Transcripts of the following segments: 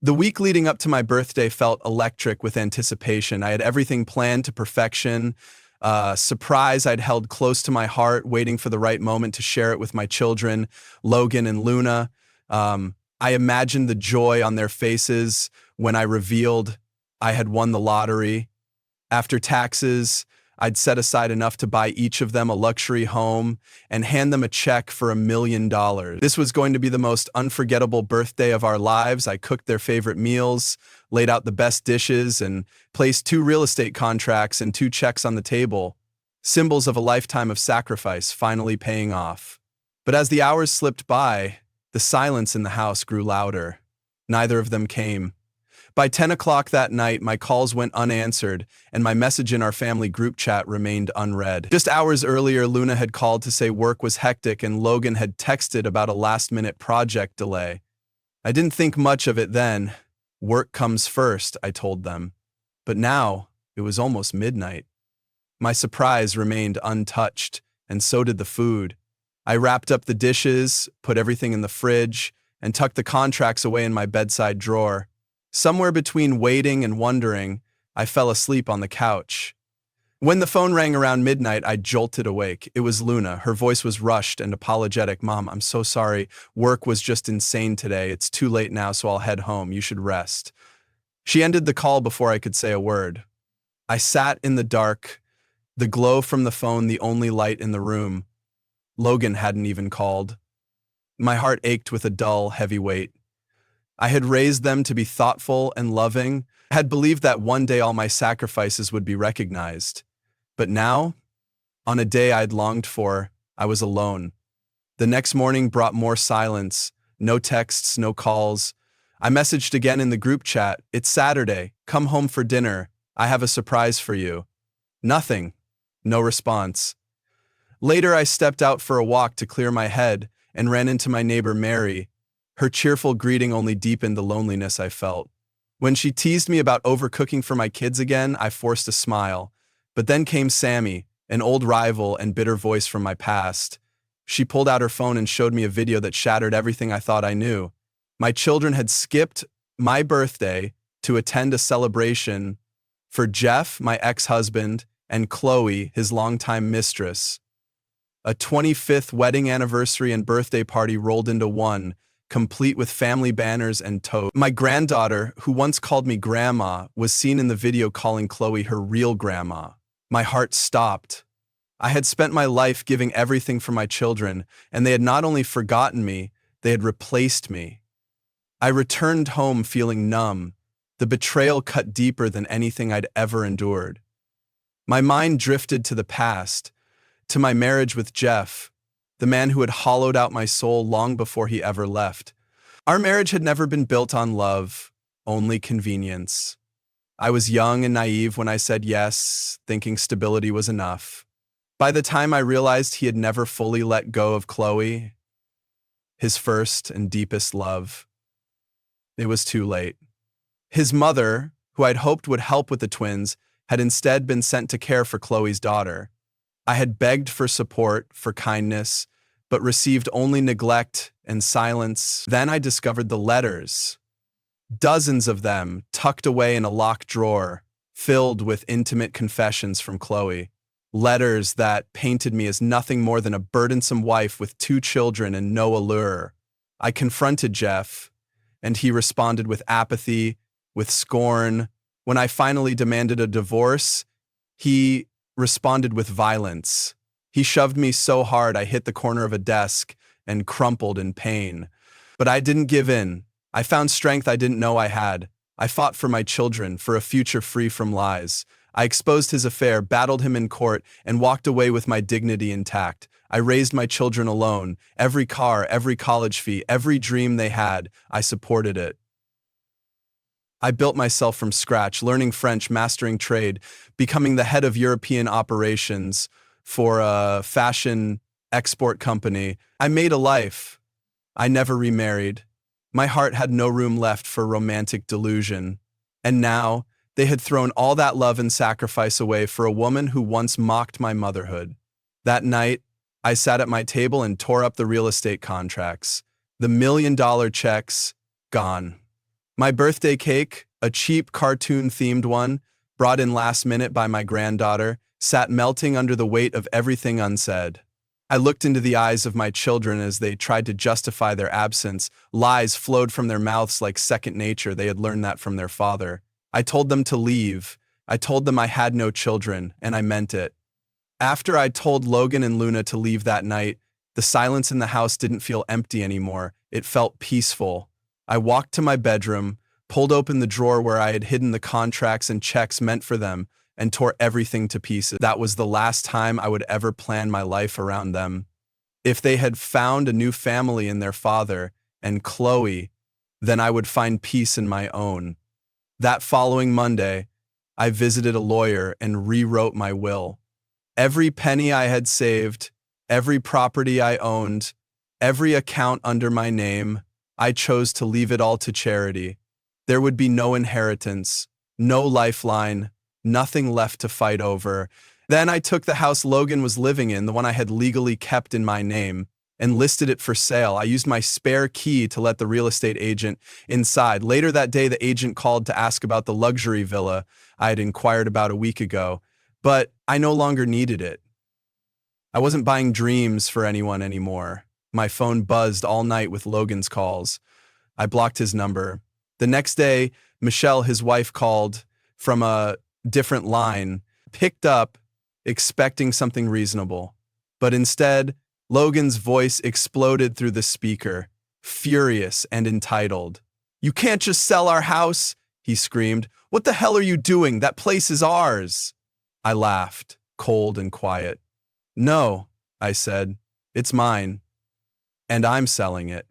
The week leading up to my birthday felt electric with anticipation. I had everything planned to perfection. Surprise I'd held close to my heart, waiting for the right moment to share it with my children, Logan and Luna. I imagined the joy on their faces when I revealed I had won the lottery. After taxes, I'd set aside enough to buy each of them a luxury home and hand them a check for $1 million. This was going to be the most unforgettable birthday of our lives. I cooked their favorite meals, laid out the best dishes, and placed 2 real estate contracts and 2 checks on the table, symbols of a lifetime of sacrifice finally paying off. But as the hours slipped by, the silence in the house grew louder. Neither of them came. By 10 o'clock that night, my calls went unanswered, and my message in our family group chat remained unread. Just hours earlier, Luna had called to say work was hectic, and Logan had texted about a last-minute project delay. I didn't think much of it then. Work comes first, I told them. But now, it was almost midnight. My surprise remained untouched, and so did the food. I wrapped up the dishes, put everything in the fridge, and tucked the contracts away in my bedside drawer. Somewhere between waiting and wondering, I fell asleep on the couch. When the phone rang around midnight, I jolted awake. It was Luna. Her voice was rushed and apologetic. "Mom, I'm so sorry. Work was just insane today. It's too late now, so I'll head home. You should rest." She ended the call before I could say a word. I sat in the dark, the glow from the phone the only light in the room. Logan hadn't even called. My heart ached with a dull, heavy weight. I had raised them to be thoughtful and loving, had believed that one day all my sacrifices would be recognized. But now, on a day I'd longed for, I was alone. The next morning brought more silence, no texts, no calls. I messaged again in the group chat, "It's Saturday, come home for dinner, I have a surprise for you." Nothing, no response. Later I stepped out for a walk to clear my head and ran into my neighbor Mary. Her cheerful greeting only deepened the loneliness I felt. When she teased me about overcooking for my kids again, I forced a smile. But then came Sammy, an old rival and bitter voice from my past. She pulled out her phone and showed me a video that shattered everything I thought I knew. My children had skipped my birthday to attend a celebration for Jeff, my ex-husband, and Chloe, his longtime mistress. A 25th wedding anniversary and birthday party rolled into one, complete with family banners and toasts. My granddaughter, who once called me grandma, was seen in the video calling Chloe her real grandma. My heart stopped. I had spent my life giving everything for my children, and they had not only forgotten me, they had replaced me. I returned home feeling numb. The betrayal cut deeper than anything I'd ever endured. My mind drifted to the past, to my marriage with Jeff, the man who had hollowed out my soul long before he ever left. Our marriage had never been built on love, only convenience. I was young and naive when I said yes, thinking stability was enough. By the time I realized he had never fully let go of Chloe, his first and deepest love, it was too late. His mother, who I'd hoped would help with the twins, had instead been sent to care for Chloe's daughter. I had begged for support, for kindness, but received only neglect and silence. Then I discovered the letters. Dozens of them tucked away in a locked drawer, filled with intimate confessions from Chloe. Letters that painted me as nothing more than a burdensome wife with 2 children and no allure. I confronted Jeff, and he responded with apathy, with scorn. When I finally demanded a divorce, he responded with violence. He shoved me so hard I hit the corner of a desk and crumpled in pain. But I didn't give in. I found strength I didn't know I had. I fought for my children, for a future free from lies. I exposed his affair, battled him in court, and walked away with my dignity intact. I raised my children alone. Every car, every college fee, every dream they had, I supported it. I built myself from scratch, learning French, mastering trade, becoming the head of European operations for a fashion export company. I made a life. I never remarried. My heart had no room left for romantic delusion. And now, they had thrown all that love and sacrifice away for a woman who once mocked my motherhood. That night, I sat at my table and tore up the real estate contracts. The $1 million checks, gone. My birthday cake, a cheap cartoon-themed one, brought in last minute by my granddaughter, sat melting under the weight of everything unsaid. I looked into the eyes of my children as they tried to justify their absence. Lies flowed from their mouths like second nature. They had learned that from their father. I told them to leave. I told them I had no children, and I meant it. After I told Logan and Luna to leave that night, the silence in the house didn't feel empty anymore. It felt peaceful. I walked to my bedroom, pulled open the drawer where I had hidden the contracts and checks meant for them, and tore everything to pieces. That was the last time I would ever plan my life around them. If they had found a new family in their father and Chloe, then I would find peace in my own. That following Monday, I visited a lawyer and rewrote my will. Every penny I had saved, every property I owned, every account under my name, I chose to leave it all to charity. There would be no inheritance, no lifeline, nothing left to fight over. Then I took the house Logan was living in, the one I had legally kept in my name, and listed it for sale. I used my spare key to let the real estate agent inside. Later that day, the agent called to ask about the luxury villa I had inquired about a week ago, but I no longer needed it. I wasn't buying dreams for anyone anymore. My phone buzzed all night with Logan's calls. I blocked his number. The next day, Michelle, his wife, called from a different line, picked up, expecting something reasonable. But instead, Logan's voice exploded through the speaker, furious and entitled. "You can't just sell our house," he screamed. "What the hell are you doing? That place is ours." I laughed, cold and quiet. "No," I said, "it's mine. And I'm selling it."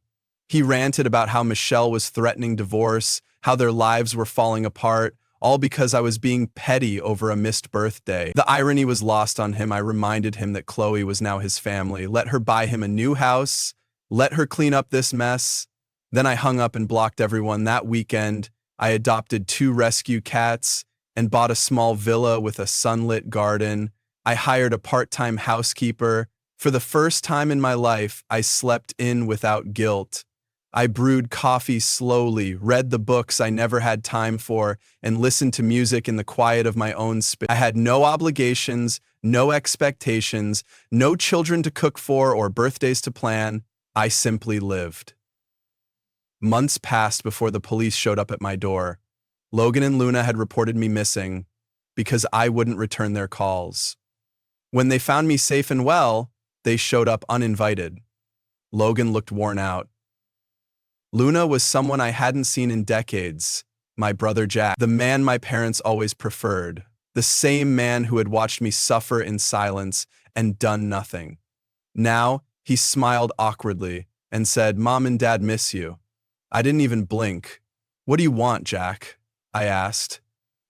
He ranted about how Michelle was threatening divorce, how their lives were falling apart, all because I was being petty over a missed birthday. The irony was lost on him. I reminded him that Chloe was now his family. Let her buy him a new house. Let her clean up this mess. Then I hung up and blocked everyone. That weekend, I adopted 2 rescue cats and bought a small villa with a sunlit garden. I hired a part-time housekeeper. For the first time in my life, I slept in without guilt. I brewed coffee slowly, read the books I never had time for, and listened to music in the quiet of my own space. I had no obligations, no expectations, no children to cook for or birthdays to plan. I simply lived. Months passed before the police showed up at my door. Logan and Luna had reported me missing because I wouldn't return their calls. When they found me safe and well, they showed up uninvited. Logan looked worn out. Luna was someone I hadn't seen in decades. My brother Jack, the man my parents always preferred, the same man who had watched me suffer in silence and done nothing. Now, he smiled awkwardly and said, "Mom and Dad miss you." I didn't even blink. "What do you want, Jack?" I asked.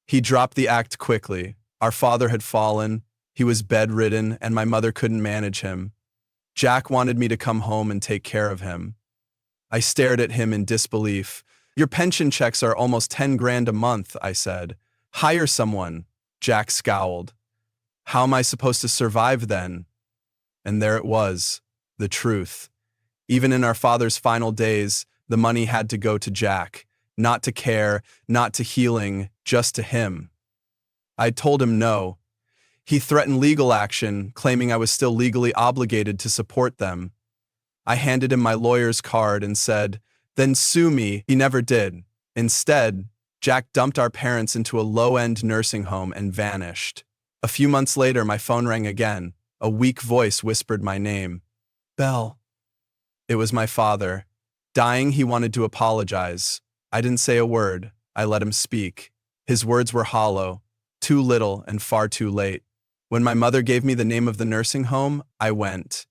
He dropped the act quickly. Our father had fallen, he was bedridden, and my mother couldn't manage him. Jack wanted me to come home and take care of him. I stared at him in disbelief. "Your pension checks are almost 10 grand a month," I said. "Hire someone." Jack scowled. "How am I supposed to survive then?" And there it was, the truth. Even in our father's final days, the money had to go to Jack. Not to care, not to healing, just to him. I told him no. He threatened legal action, claiming I was still legally obligated to support them. I handed him my lawyer's card and said, "Then sue me." He never did. Instead, Jack dumped our parents into a low-end nursing home and vanished. A few months later, my phone rang again. A weak voice whispered my name. "Belle." It was my father. Dying, he wanted to apologize. I didn't say a word. I let him speak. His words were hollow, too little and far too late. When my mother gave me the name of the nursing home, I went.